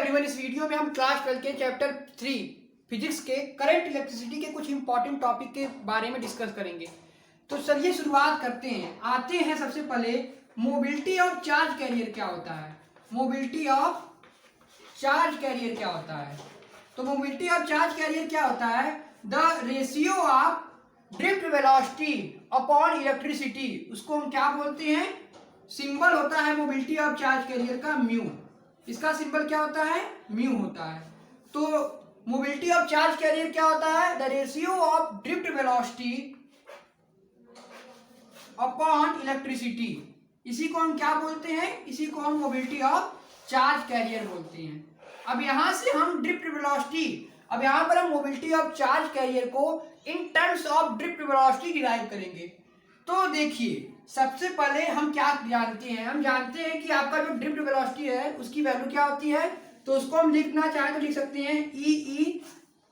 Everyone, इस video में हम क्लास 12 के चैप्टर 3 फिजिक्स के करंट इलेक्ट्रिसिटी के कुछ इंपॉर्टेंट टॉपिक के बारे में डिस्कस करेंगे। तो चलिए शुरुआत करते हैं। आते हैं सबसे पहले मोबिलिटी ऑफ चार्ज कैरियर क्या होता है। मोबिलिटी ऑफ चार्ज कैरियर क्या होता है? तो मोबिलिटी ऑफ चार्ज कैरियर क्या होता है? The ratio of drift velocity upon electricity. उसको हम क्या बोलते हैं? सिंबल होता है मोबिलिटी ऑफ चार्ज कैरियर का म्यू। इसका सिंबल क्या होता है? म्यू होता है। तो मोबिलिटी ऑफ चार्ज कैरियर क्या होता है? The ratio of drift velocity upon electricity. इसी को हम क्या बोलते हैं? इसी को हम मोबिलिटी ऑफ चार्ज कैरियर बोलते हैं। अब यहां से हम ड्रिफ्ट वेलोसिटी, अब यहां पर हम मोबिलिटी ऑफ चार्ज कैरियर को इन terms of drift velocity derive करेंगे। तो देखिए, सबसे पहले हम क्या जानते हैं? हम जानते हैं कि आपका जो ड्रिफ्ट वेलोसिटी है उसकी वैल्यू क्या होती है। तो उसको हम लिखना चाहें तो लिख सकते हैं ई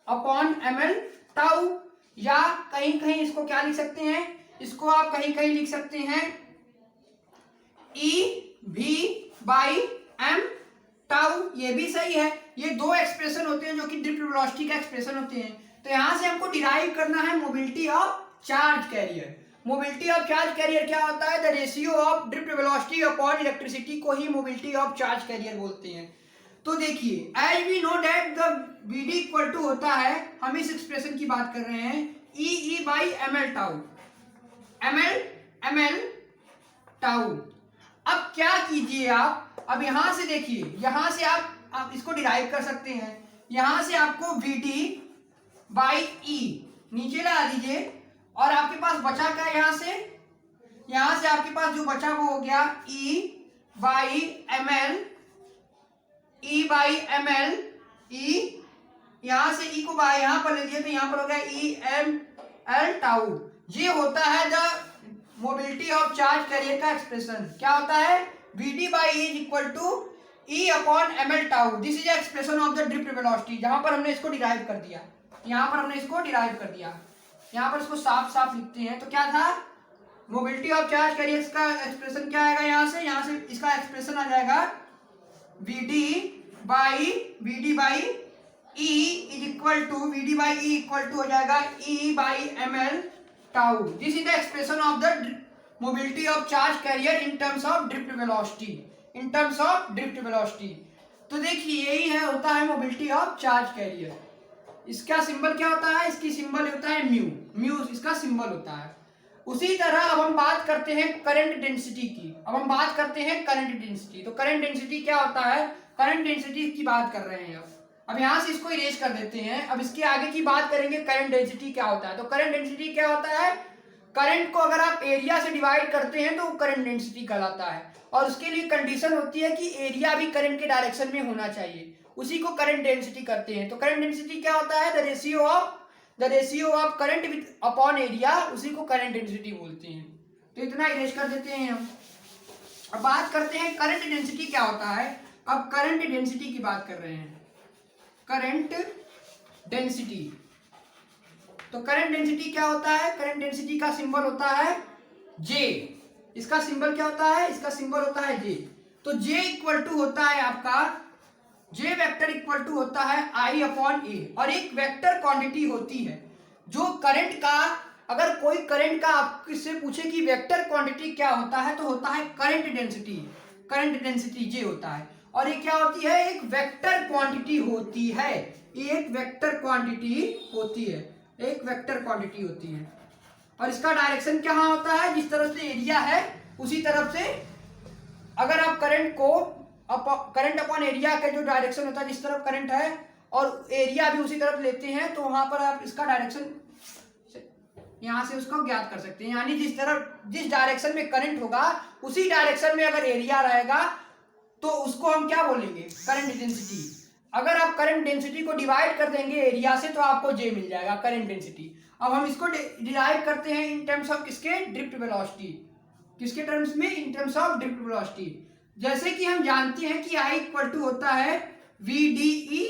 अपॉन ml टाउ, या कहीं कहीं इसको क्या लिख सकते हैं? इसको आप कहीं कहीं लिख सकते हैं ई भी बाई एम टाउ। ये भी सही है। ये दो एक्सप्रेशन होते हैं जो कि ड्रिफ्ट वेलोसिटी का एक्सप्रेशन होते हैं। तो यहां से हमको डिराइव करना है mobility of charge carrier. Mobility of charge carrier क्या होता है? The ratio of drift velocity upon electricity को ही मोबिलिटी ऑफ चार्ज कैरियर बोलते हैं। तो देखिए, as we know that the VD equal to होता है, हम इस एक्सप्रेशन की बात कर रहे हैं, ई बाई ml टाउ, ml टाउ। अब क्या कीजिए आप, अब यहां से देखिए, यहां से आप इसको डिराइव कर सकते हैं। यहां से आपको Vd बाई ई नीचे ला दीजिए, और आपके पास बचा क्या? यहां से आपके पास जो बचा वो हो गया E बाई ml E। यहां से E को बाई यहां पर ले लिया तो यहां पर हो गया ई एम एल टाउ। ये होता है the mobility of charge carrier का एक्सप्रेशन। क्या होता है? Vd by E is equal to E upon ml tau. This is expression of the drift velocity. जहां पर हमने इसको डिराइव कर दिया, यहां पर इसको साफ साफ लिखते हैं। तो क्या था? मोबिलिटी ऑफ चार्ज कैरियर का एक्सप्रेशन क्या आएगा? यहां से इसका एक्सप्रेशन आ जाएगा Vd by E is equal to Vd by E equal to हो जाएगा E by ml tau. This is the expression of the mobility of charge carrier in terms of drift velocity. तो देखिए, यही है, होता है मोबिलिटी ऑफ चार्ज कैरियर। इसका symbol क्या होता है? इसकी सिंबल होता है म्यू इसका सिंबल होता है। उसी तरह अब हम बात करते हैं करंट डेंसिटी की। तो करंट डेंसिटी क्या होता है? करंट डेंसिटी की बात कर रहे हैं। अब यहां से इसको इरेज कर देते हैं। अब इसके आगे की बात करेंगे, करंट डेंसिटी क्या होता है। तो करंट डेंसिटी क्या होता है? करंट को अगर आप एरिया से डिवाइड करते हैं तो वो करंट डेंसिटी कहलाता है, और उसके लिए कंडीशन होती है कि एरिया भी करंट के डायरेक्शन में होना चाहिए। उसी को करंट डेंसिटी करते हैं। तो करंट डेंसिटी क्या होता है? The ratio of current with upon area, उसी को करंट डेंसिटी बोलते हैं। तो इतना इरेज कर देते हैं हम। अब बात करते हैं करंट डेंसिटी क्या होता है। अब करंट डेंसिटी की बात कर रहे हैं। करंट डेंसिटी, तो करंट डेंसिटी क्या होता है? करंट डेंसिटी का सिंबल होता है J। इसका सिंबल क्या होता है? इसका सिंबल होता है J। तो J इक्वल टू होता है आपका, J वेक्टर इक्वल टू होता है I अपॉन A। और एक वेक्टर क्वांटिटी होती है जो करंट का, अगर कोई करंट का आपसे पूछे कि वेक्टर क्वांटिटी क्या होता है, तो होता है करंट डेंसिटी J होता है। और ये क्या होती है? एक वेक्टर क्वांटिटी होती है। और इसका डायरेक्शन क्या होता है? जिस तरफ से एरिया है उसी तरफ से, अगर आप करंट अपॉन एरिया का जो डायरेक्शन होता है, जिस तरफ करंट है और एरिया भी उसी तरफ लेते हैं, तो वहां पर आप इसका डायरेक्शन यहां से उसको ज्ञात कर सकते हैं। यानी जिस डायरेक्शन में करंट होगा उसी डायरेक्शन में अगर एरिया रहेगा तो उसको हम क्या बोलेंगे? Current density. अगर आप करंट डेंसिटी को डिवाइड कर देंगे एरिया से तो आपको J मिल जाएगा, करंट डेंसिटी। अब हम इसको डिराइव करते हैं इन टर्म्स ऑफ किसके? Drift velocity. किसके टर्म्स में? इन टर्म्स ऑफ ड्रिफ्ट वेलोसिटी। जैसे कि हम जानते हैं कि I इक्वल टू होता है VDE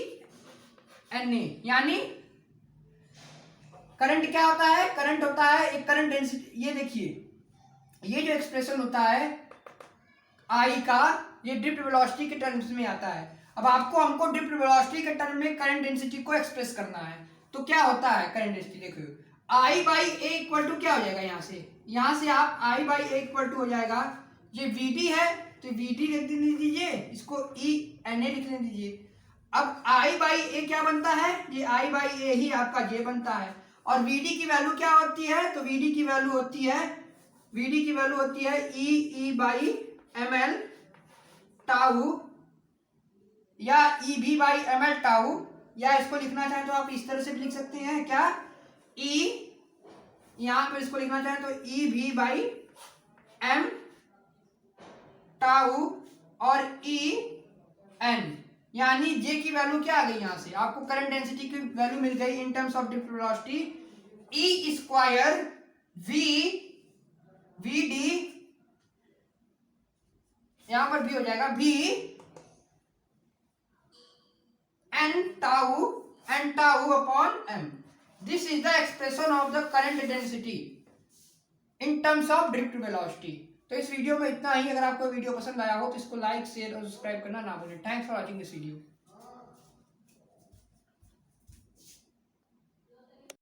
NA। यानी करंट क्या होता है? करंट होता है एक करंट डेंसिटी। ये देखिए, ये जो एक्सप्रेशन होता है I का, ये ड्रिफ्ट वेलोसिटी के टर्म्स में आता है। अब आपको हमको ड्रिफ्ट वेलोसिटी के टर्म में करंट डेंसिटी को एक्सप्रेस करना है। तो क्या होता है करंट डेंसिटी, देखो आई बाई ए इक्वल टू क्या हो जाएगा, यहाँ से आप आई बाई ए इक्वल टू हो जाएगा, ये वी डी है तो वी डी लिख दीजिए, इसको ई एन ए लिखने दीजिए। अब आई बाई ए क्या बनता है, ये आई बाई ए ही आपका जे बनता है। और वी डी की वैल्यू क्या होती है, तो वी डी की वैल्यू होती है ई बाई एम एल टाउ या ई भी बाई एम एल टाउ, या इसको लिखना चाहें तो आप इस तरह से भी लिख सकते हैं, क्या ई, यहां पर इसको लिखना चाहें तो ई भी बाई एम टाउ और ई एन, यानी जे की वैल्यू क्या आ गई, यहां से आपको करंट डेंसिटी की वैल्यू मिल गई in terms of drift velocity E square V D, यहां पर भी हो जाएगा V N tau upon M. This is the expression of the current density in terms of drift velocity. तो इस वीडियो में इतना ही। अगर आपको वीडियो पसंद आया हो तो इसको लाइक शेयर और सब्सक्राइब करना ना भूलें। Thanks for watching this video.